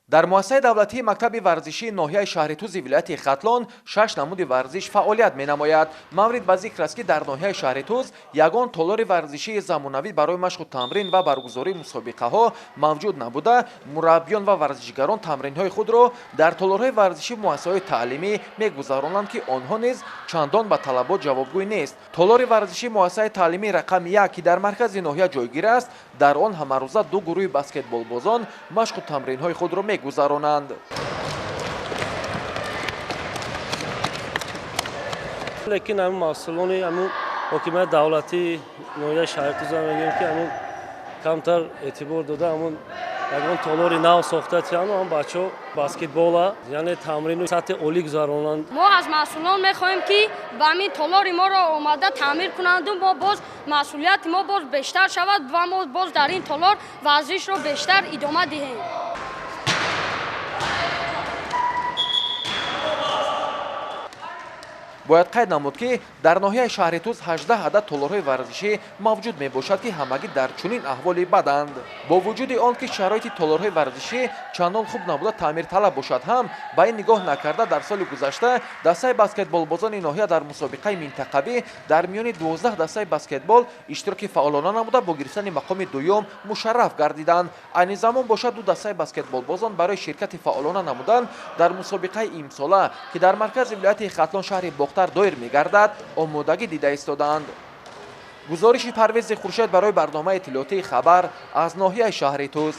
дар муассисаи давлатии мактаби варзишии ноҳияи шаҳри Тузи вилояти Хатлон 6 намуди варзиш фаъолият менамояд. маврид ба зикр аст ки дар ноҳияи шаҳри Туз ягон толори варзишии замонавӣ барои машқу тамрин ва баргузории мусобиқаҳо мавҷуд набуда, мураббиён ва варзишгарон тамринҳои худро дар толорҳои варзиши муассисаҳои таълимӣ мегузаронанд ки онҳо низ чандон ба талабот ҷавобгӯй нест. толори варзиши муассисаи таълимии рақами 1 ки дар маркази ноҳия ҷойгир аст, дар он ҳамарӯза ду гурӯҳи баскетболбозон машқу тамринҳои худро мегузаронанд. лекин ҳамин масъулони ҳамин ҳокимияти давлатии ноҳияи шаҳри Туз мегӯям ки ҳамин камтар эътибор дода ҳамин ягон толори нав сохта ки ҳамин бачаҳо баскетбола яъне тамрину сатҳи олӣ гузаронанд. мо аз масъулон мехоҳем ки ба ҳамин толори моро омада таъмир кунанду мо боз масъулияти мо боз бештар шавад ва мо боз дар ин толор варзишро бештар идома диҳем. бояд қайд намуд ки дар ноҳияи шаҳри Туз 18 адад толорҳои варзишӣ мавҷуд мебошад ки ҳамагӣ дар чунин аҳволи баданд. бо вуҷуди он ки шароити толорҳои варзишӣ чандон хуб набуда таъмирталаб бошад ҳам, ба ин нигоҳ накарда дар соли гузашта дастаи баскетболбозони ноҳия дар мусобиқаи минтақавӣ дар миёни 12 дастаи баскетбол иштироки фаъолона намуда бо гирифтани мақоми дуюм мушарраф гардиданд. айни замон бошад ду дастаи баскетболбозон барои ширкати фаъолона намудан дар мусобиқаи имсола ки дар маркази вилояти Хатлон шаҳри Бохтар доир мегардад, омодагӣ дида истодаанд. гузориши Парвези Хуршед барои барномаи иттилоотии хабар аз ноҳияи шаҳри Туз.